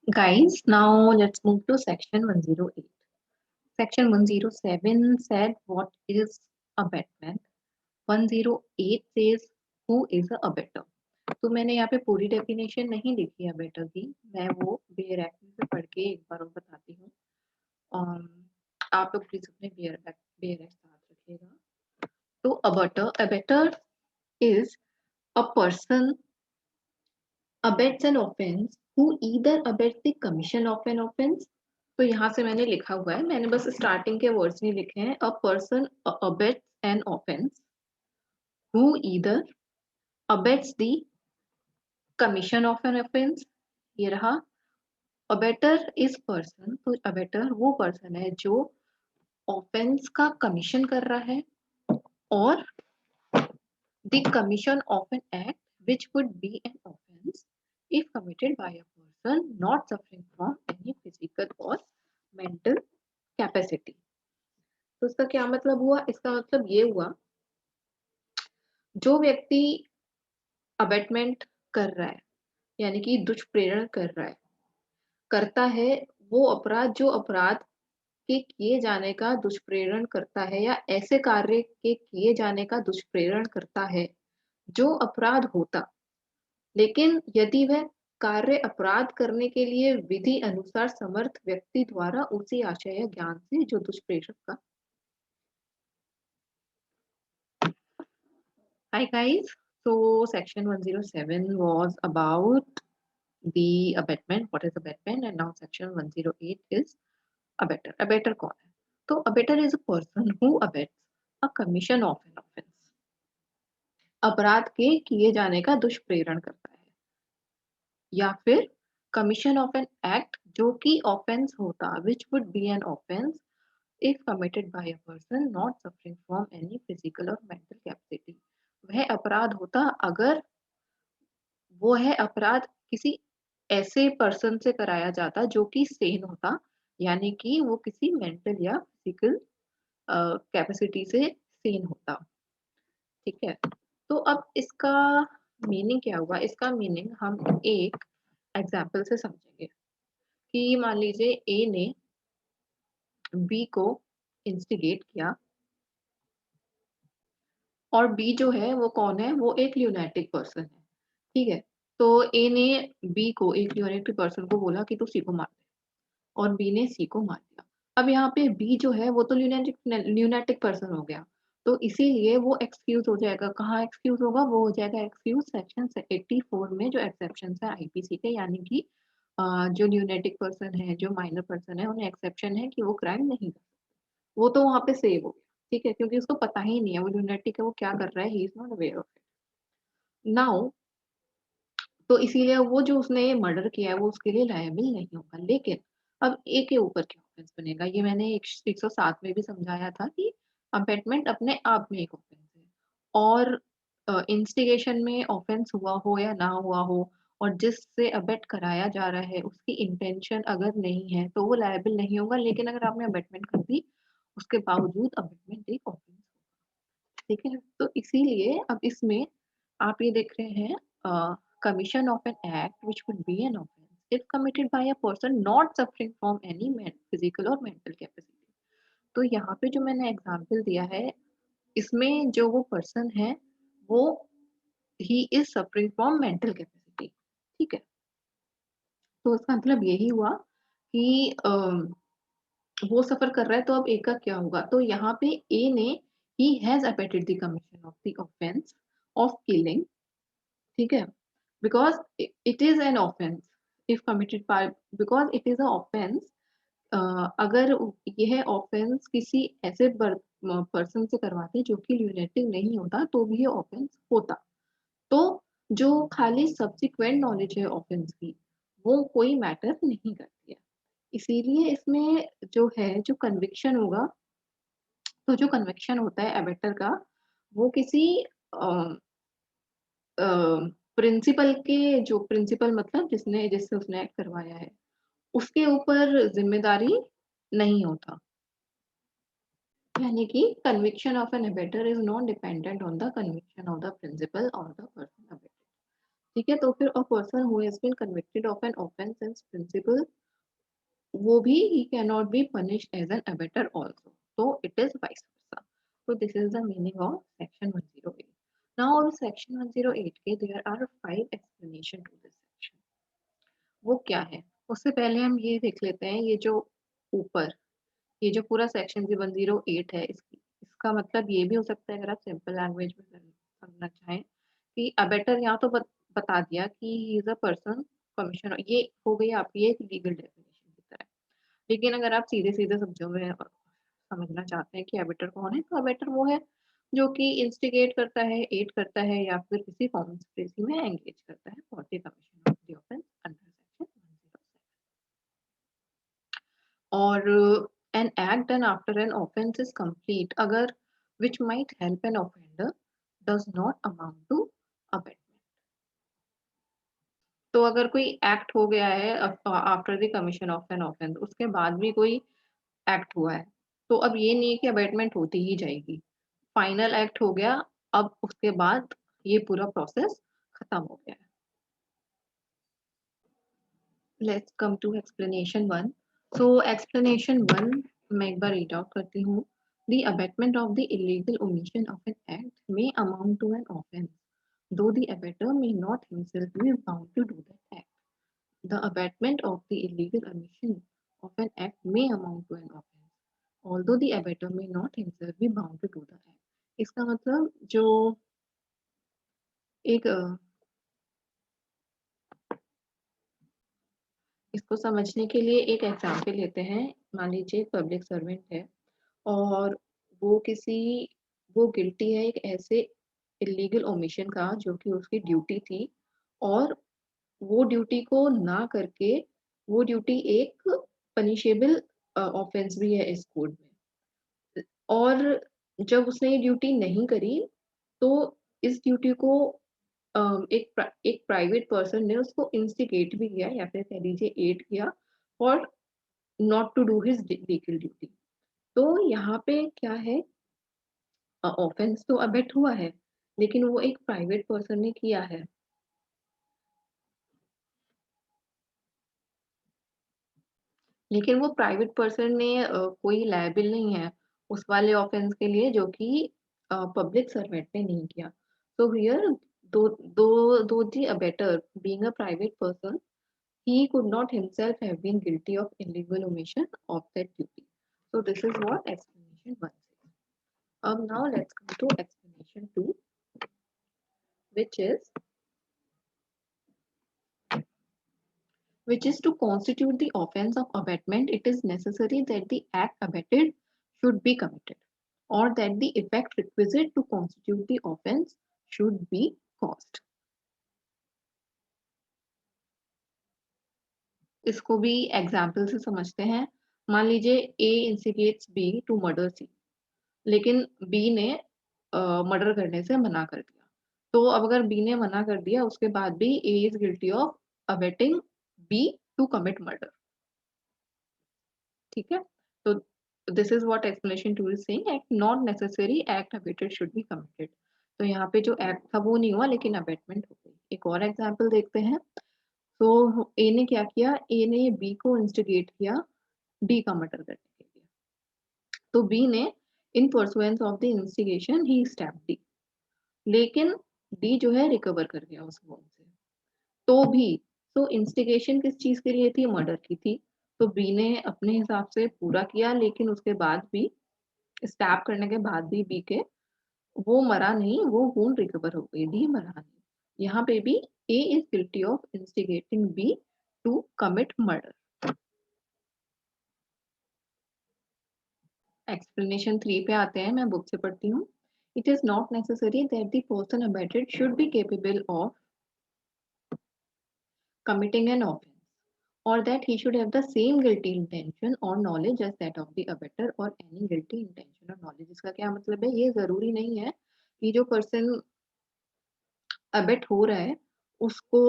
Guys, now let's move to section 108. Section 107 said what is abatement. 108 says who is a abettor. तो मैंने यहाँ पे पूरी definition नहीं लिखी है अबेटर की, मैं वो बेयर एक्ट से पढ़ के एक बार और बताती हूँ। आप लोग प्लीज अपने बेयर एक्ट साथ रखिएगा। तो abettor is a person abets an offense who either abets the commission of an offense। तो यहाँ से मैंने लिखा हुआ है, मैंने बस स्टार्टिंग के वर्ड्स नहीं लिखे हैं। A person abets an offense who either abets the commission of an offense। ये रहा। अबेटर इज पर्सन, तो अबेटर वो पर्सन है जो ऑफेंस का कमीशन कर रहा है और the commission of an act which would be an offense if committed by a person not suffering from any physical or mental capacity। तो इसका क्या मतलब हुआ? इसका मतलब ये हुआ, जो व्यक्ति अबेटमेंट कर रहा है यानी कि दुष्प्रेरण कर रहा है, करता है वो अपराध जो अपराध के किए जाने का दुष्प्रेरण करता है या ऐसे कार्य के किए जाने का दुष्प्रेरण करता है जो अपराध होता, लेकिन यदि वह कार्य अपराध करने के लिए विधि अनुसार समर्थ व्यक्ति द्वारा उसी आशय या ज्ञान से जो दुष्प्रेरक का। Hi guys, so section 107 was about the abatement, what is abatement, and now section 108 is abetter। abetter कौन है? तो abetter is a person who abets a commission of an offense। अपराध के किए जाने का दुष्प्रेरण करता है या फिर कमीशन ऑफ एन एक्ट जो कि ऑफेंस होता, which would be an offence if committed by a person not suffering from any physical or mental capacity। वह अपराध होता अगर वो है अपराध किसी ऐसे पर्सन से कराया जाता जो कि सेन होता, यानी कि वो किसी मेंटल या फिजिकल कैपेसिटी से सेन होता। ठीक है, तो अब इसका मीनिंग क्या हुआ? इसका मीनिंग हम एक एग्जाम्पल से समझेंगे कि मान लीजिए ए ने बी को इंस्टिगेट किया और बी जो है वो कौन है? वो एक ल्यूनेटिक पर्सन है। ठीक है, तो ए ने बी को, एक ल्यूनेटिक पर्सन को बोला कि तू सी को मार दे और बी ने सी को मार दिया। अब यहाँ पे बी जो है वो तो ल्यूनेटिक पर्सन हो गया, तो इसीलिए वो एक्सक्यूज हो जाएगा। कहाँ एक्सक्यूज होगा? वो हो जाएगा एक्सक्यूज सेक्शन 84 में जो एक्सेप्शन है आईपीसी के, यानी कि जो ल्यूनेटिक पर्सन है, जो माइनर पर्सन है, उन्हें एक्सेप्शन है कि वो क्राइम नहीं कर सकते। वो तो वहां पे सेव हो गया। ठीक है, क्योंकि उसको पता ही नहीं है वो ल्यूनेटिक है, वो क्या कर रहा है, he is not aware of it now. तो इसीलिए वो जो उसने मर्डर किया है वो उसके लिए लायबिल नहीं होगा। लेकिन अब ए के ऊपर क्या ऑफेंस बनेगा? ये मैंने 107 में भी समझाया था कि अबेटमेंट अपने आप में एक ऑफेंस है और इंस्टिगेशन में ऑफेंस हुआ हो या ना हुआ हो और जिससे अबेट कराया जा रहा है उसकी इंटेंशन अगर नहीं है तो वो लायबिल नहीं होगा। लेकिन अगर आपने अबेटमेंट कर दी उसके बावजूद अबेटमेंट एक ऑफेंस। ठीक है, तो इसीलिए अब इसमें आप ये देख रहे हैं commission of an act which would be an offense if committed by a person not suffering from any physical or mental capacity। तो यहाँ पे जो मैंने एग्जांपल दिया है इसमें जो वो पर्सन है वो he is suffering from mental capacity. ठीक है, तो इसका मतलब यही हुआ कि वो सफर कर रहा है, तो अब ए का क्या होगा? तो यहाँ पे ए ने he has abetted the commission of the offence of killing. ठीक है, because it is an offense if committed by, because it is a offense। अगर यह ऑफेंस किसी ऐसे पर्सन से करवाते जो कि ल्यूनेटिक नहीं होता तो भी ये ऑफेंस होता। तो जो खाली सब्सिक्वेंट नॉलेज है ऑफेंस की वो कोई मैटर नहीं करती है। इसीलिए इसमें जो है जो कन्विक्शन होगा, तो जो कन्विक्शन होता है एबेटर का वो किसी प्रिंसिपल के, जो प्रिंसिपल मतलब जिसने जिससे उसने एक्ट करवाया है उसके ऊपर जिम्मेदारी नहीं होता। यानी कि conviction of an abettor is not dependent on the conviction of the principal और द पर्सन अबेटेड। ठीक है, तो फिर a person who has been convicted of an offense in principal, वो भी he can not be punished as an abettor also, तो it is vice versa. So this is the meaning of section 108. Now in section 108 के there are 5 explanation to this section. वो क्या है? उससे पहले हम ये देख लेते हैं, ये जो ऊपर ये जो पूरा सेक्शन जो 108 है, इसका मतलब ये भी हो सकता है, अगर आप सिंपल लैंग्वेज में समझना चाहें, कि अबेटर यहाँ तो बता दिया कि he is a person commission, ये हो गई आपकी एक लीगल डेफिनेशन की तरह। लेकिन अगर आप सीधे सीधे शब्दों में समझना चाहते हैं कि अबेटर कौन है, तो अबेटर वो है जो कि इंस्टिगेट करता है, एड करता है, या फिर किसी कॉन्स्पिरेसी में एंगेज करता है for the commission of the offence under section 107। और an act done after an offense is complete अगर which might help an offender does not amount to abatement। तो अगर कोई एक्ट हो गया है after the commission of an offence, उसके बाद भी कोई एक्ट हुआ है, तो अब ये नहीं है कि अबेटमेंट होती ही जाएगी, फाइनल एक्ट हो गया, अब उसके बाद ये पूरा प्रोसेस खत्म हो गया है। Let's come to explanation 1। So explanation 1 मैं एक बार रीड आउट करती हूँ। The abatement of the illegal omission of an act may amount to an offence, though the abater may not himself be bound to do that act. The abatement of the illegal omission of an act may amount to an offence, although the abater may not himself be bound to do the act. इसका मतलब जो एक इसको समझने के लिए एक example लेते हैं। मान लीजिए एक पब्लिक सर्वेंट है और वो किसी वो गिल्टी है एक ऐसे इलीगल ओमिशन का जो कि उसकी ड्यूटी थी, और वो ड्यूटी को ना करके, वो ड्यूटी एक पनिशेबल ऑफेंस भी है इस कोड में, और जब उसने ये ड्यूटी नहीं करी, तो इस ड्यूटी को एक प्राइवेट पर्सन ने उसको इंस्टिगेट भी किया, या फिर कह लीजिए एड किया, और not to do his legal duty. तो यहाँ पे क्या है, ऑफेंस तो अबेट हुआ है, लेकिन वो एक प्राइवेट पर्सन ने किया है। लेकिन वो प्राइवेट पर्सन ने कोई लायबिल नहीं है उस वाले ऑफेंस के लिए जो कि पब्लिक सर्वेंट ने नहीं किया। सो हियर दो दो दो the abettor being a private person, he could not himself have been guilty of illegal omission of that duty. So this is what explanation 1 says. Now let's come to explanation 2, which is to constitute the offense of abatement, it is necessary that the act abetted should be committed, or that the effect requisite to constitute the offense should be caused. इसको भी example से समझते हैं। मान लीजिए A instigates B to murder C, लेकिन B ने murder करने से मना कर दिया। तो अब अगर B ने मना कर दिया, उसके बाद भी A is guilty of abetting B to commit murder। ठीक है, तो this is what explanation 2 is saying, act not necessary act abetted should be committed. तो यहाँ पे जो एक्ट था वो नहीं हुआ, लेकिन अबेटमेंट हो गई। एक और एग्जांपल देखते हैं। तो ए ने क्या किया, ए ने बी को इंस्टिगेट किया डी का मर्डर करने के लिए। तो बी ने इन pursuance of the instigation he step D, लेकिन डी जो है रिकवर कर गया उस वोन से। तो भी तो इंस्टिगेशन किस चीज के लिए थी, मर्डर की थी। तो बी ने अपने हिसाब से पूरा किया, लेकिन उसके बाद भी स्टैप करने के बाद भी बी के वो मरा नहीं, वो वुंड रिकवर हो गई, डी मरा नहीं। यहाँ पे भी A is guilty of instigating B to commit murder. Explanation 3 पे आते हैं, मैं बुक से पढ़ती हूँ। It is not necessary that the person abetted should be capable of committing an offense, or that he should have the same guilty intention or knowledge as that of the abettor, or any guilty intention or knowledge। इसका क्या मतलब है, ये जरूरी नहीं है कि जो पर्सन अबेट हो रहा है उसको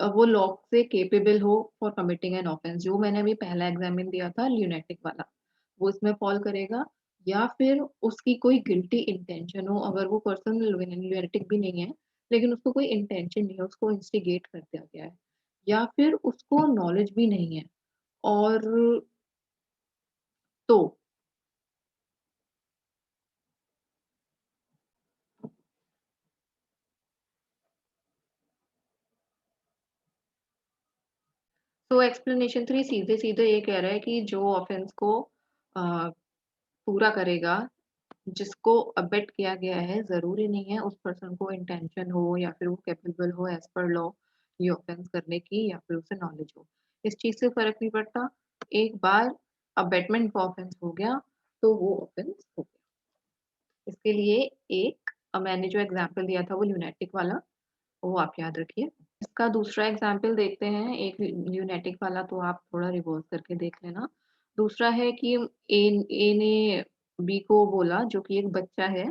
वो लॉ से केपेबल हो फॉर कमिटिंग एन ऑफेंस। जो मैंने अभी पहला एग्जामिन दिया था ल्यूनेटिक वाला, वो इसमें फॉल करेगा। या फिर उसकी कोई गिल्टी इंटेंशन हो, अगर वो पर्सन ल्यूनेटिक भी नहीं है, लेकिन उसको कोई इंटेंशन नहीं है, उसको इंस्टिगेट कर दिया गया है या फिर उसको नॉलेज भी नहीं है और तो तो एक्सप्लेनेशन 3 सीधे-सीधे ये कह रहा है कि जो ऑफेंस को अ, पूरा करेगा, जिसको अबेट किया गया है, ज़रूरी नहीं है उस पर्सन को इंटेंशन हो या फिर वो कैपेबल हो एज़ पर लॉ ये ऑफेंस करने की या फिर उसे नॉलेज हो। इस चीज़ से फ़र्क नहीं पड़ता, एक बार अबेटमेंट का ऑफेंस हो गया, तो वो ऑफेंस हो गया। इसके लिए एक मैंने जो एग्ज़ाम्पल दिया था वो ल्यूनेटिक वाला, वो आप याद रखिए। इसका दूसरा एग्ज़ाम्पल देखते हैं, एक ल्यूनेटिक वाला तो आप थोड़ा रिवर्स करके देख लेना। दूसरा है कि ए ए ने बी को बोला जो कि एक बच्चा है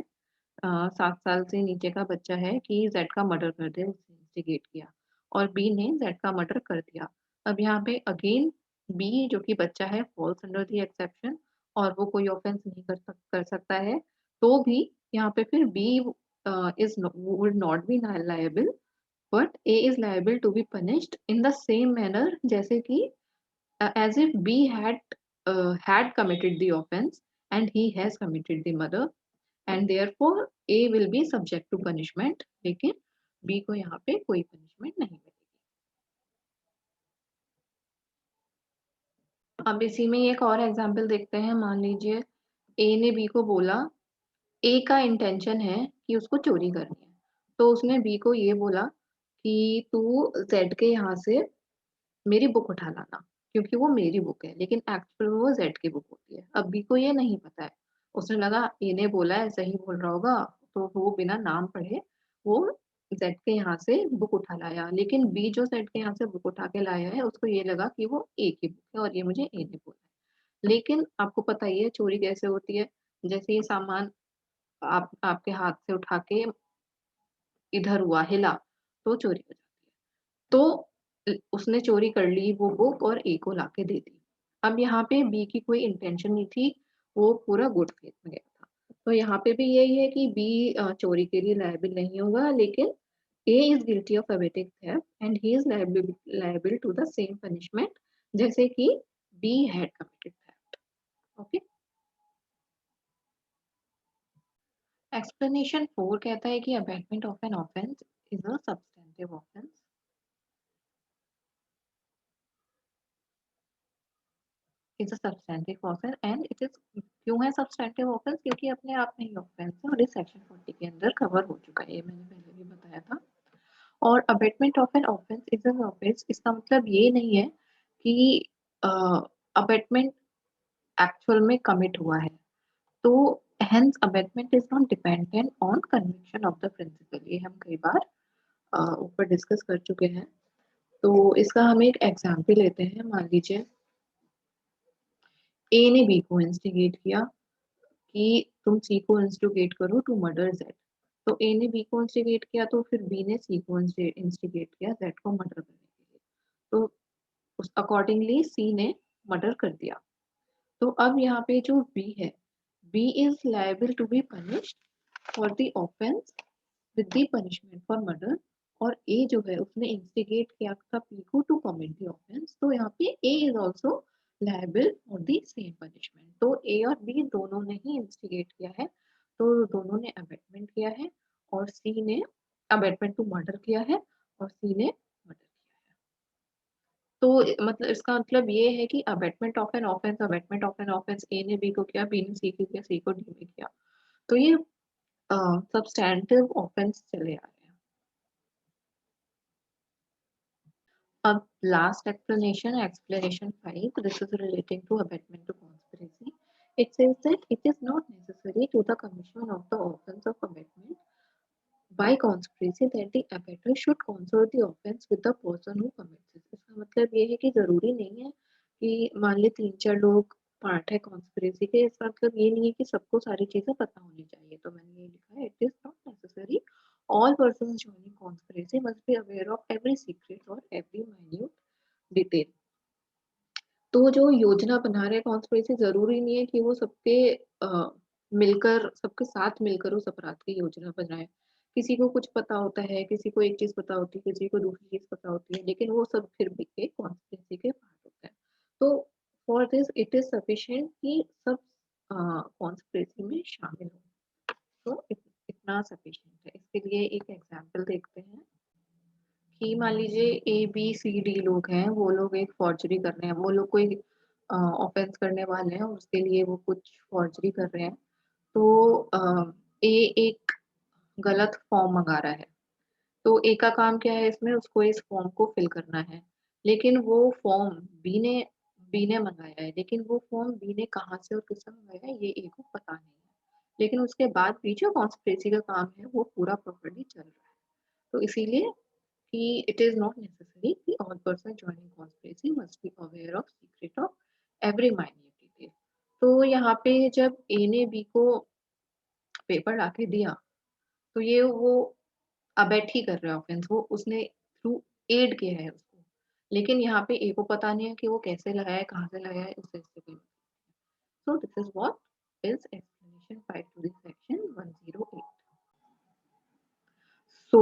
7 साल से नीचे का बच्चा है कि ज़ेड का मर्डर कर दे, उसने इंस्टिगेट किया और बी ने ज़ेड का मर्डर कर दिया। अब यहाँ पे अगेन बी जो कि बच्चा है फॉल्स अंडर द एक्सेप्शन और वो कोई ऑफेंस नहीं कर सकता है। तो भी यहाँ पे फिर B is would not be liable but A is liable to be punished in the same manner जैसे कि as if B had committed the offense and he has committed the murder and therefore A will be subject to punishment लेकिन B को यहाँ पे कोई punishment नहीं मिलेगी। अब इसी में एक और एग्जांपल देखते हैं, मान लीजिए A ने B को बोला, A का इंटेंशन है कि उसको चोरी करनी है, तो उसने B को ये बोला कि तू Z के यहाँ से मेरी बुक उठा लाना क्योंकि वो मेरी बुक है लेकिन एक्चुअल में वो जेड की बुक होती है। अब बी को ये नहीं पता है, उसने लगा ए ने बोला है सही बोल रहा होगा तो वो बिना नाम पढ़े वो जेड के यहाँ से बुक उठा लाया, लेकिन बी जो जेड के यहाँ से बुक उठा के लाया है उसको ये लगा कि वो ए की बुक है और ये मुझे ए ने बोला है। लेकिन आपको पता ही है चोरी कैसे होती है, जैसे ये सामान आप आपके हाथ से उठा के इधर हुआ हिला तो चोरी हो जाती है। तो उसने चोरी कर ली वो बुक और ए को लाके दे दी। अब यहाँ पे बी की कोई इंटेंशन नहीं थी, वो पूरा गुड फेथ में गया था। तो यहाँ पे भी यही है कि बी चोरी के लिए लायबल नहीं होगा लेकिन A is guilty of abetting theft and he is liable to the same punishment जैसे कि B had committed theft. Okay. Explanation 4 कहता है कि abetment of an offence is a substantive offense is a substantive offense and it is क्यों है substantive offence क्योंकि अपने आप में ही ऑफेंस है और इस सेक्शन 40 के अंदर कवर हो चुका है, ये मैंने पहले भी बताया था। और abetment of an offence is an offence, इसका मतलब ये नहीं है कि अबेटमेंट एक्चुअल में कमिट हुआ है, तो hence abetment is not dependent on conviction of the principal, ये हम कई बार ऊपर डिस्कस कर चुके हैं। तो इसका हम एक एग्जाम्पल लेते हैं, मान लीजिए ए ने बी को इंस्टिगेट किया कि तुम सी को इंस्टिगेट करो टू मर्डर जेड, तो ए ने बी को इंस्टिगेट किया तो फिर बी ने सी को इंस्टिगेट किया जेड को मर्डर करने के लिए, तो उस अकॉर्डिंगली सी ने मर्डर कर दिया। तो अब यहाँ पे जो बी है, B is liable to be punished for the offence with the punishment for murder और ए जो है उसने इंस्टिगेट किया था पी को टू कमिट द ऑफेंस, तो यहाँ पे A is also liable for the same punishment. तो ए और बी दोनों ने ही इंस्टिगेट किया है, तो दोनों ने अबेटमेंट किया है और सी ने अबेटमेंट टू मर्डर किया है और सी ने मर्डर किया है। तो मतलब इसका मतलब ये है कि अबेटमेंट ऑफ एन ऑफेंस ए ने बी को किया, बी ने सी को किया, सी को डी में किया, तो ये सब्सटैंटिव ऑफेंस चले आ रहे हैं। अब last explanation 5, this is relating to abatement to conspiracy. It says that it is not necessary to the commission of the offense of abatement by conspiracy that the abater should consult the offense with the person who commits it. इसका मतलब ये है कि जरूरी नहीं है कि मान ले 3-4 लोग पार्ट है कॉन्स्पिरेसी के, इसका मतलब ये नहीं है कि सबको सारी चीजें पता होनी चाहिए, तो मैंने ये लिखा है it is not necessary all persons joining conspiracy must be aware of every secret or every minute detail। तो जो योजना बना रहे कॉन्स्पिरेसी जरूरी नहीं है कि वो सबके मिलकर सबके साथ मिलकर उस अपराध की योजना बनाए, किसी को कुछ पता होता है, किसी को एक चीज़ पता होती है, किसी को दूसरी चीज़ पता होती है, लेकिन वो सब फिर भी एक कॉन्स्पिरेसी के पार्ट होता है। तो for this it is sufficient कि सब कॉन्स्पिरेसी में शामिल हो। तो इतना सफिशिएंट है। इसके लिए एक एग्ज़ाम्पल देखते हैं कि मान लीजिए ए, बी, सी, डी लोग हैं, वो लोग एक फॉर्जरी कर रहे हैं, वो लोग कोई ऑफ़ेंस करने वाले हैं और उसके लिए वो कुछ फॉर्जरी कर रहे हैं। तो ए एक गलत फॉर्म मँगा रहा है। तो ए का काम क्या है इसमें, उसको इस फॉर्म को फिल करना है। लेकिन वो फॉर्म बी ने मँगाया है, लेकिन वो फॉर्म बी ने कहाँ से और किससे मँगाया है, ये ए को पता नहीं है। लेकिन उसके बाद भी जो कॉन्स्पिरेसी का काम है, वो पूरा प्रॉपर्ली चल रहा है। तो इसीलिए कि it is not necessary कि all person joining conspiracy must be aware of secret of every minute detail। तो यहाँ पे जब ए ने बी को पेपर लाके दिया, तो ये वो अबैट ही कर रहा है ऑफेंस, वो उसने थ्रू एड किया है उसको। लेकिन यहाँ पे ए को पता नहीं है कि वो कैसे लगाया है, कहाँ से लगाया है, उससे कोई so this is what is explanation 5 to this section 108। सो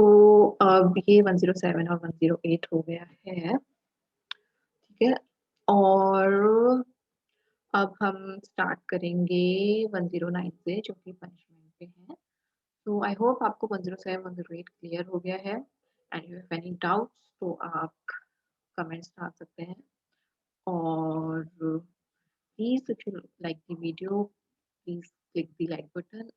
अब ये 107 और 108 हो गया है, ठीक है। और अब हम स्टार्ट करेंगे 109 से, जो कि पनिशमेंट पे है। तो आई होप आपको 107 108 क्लियर हो गया है। And you have any doubts तो आप कमेंट्स डाल सकते हैं। और please if you like the video, please click the like button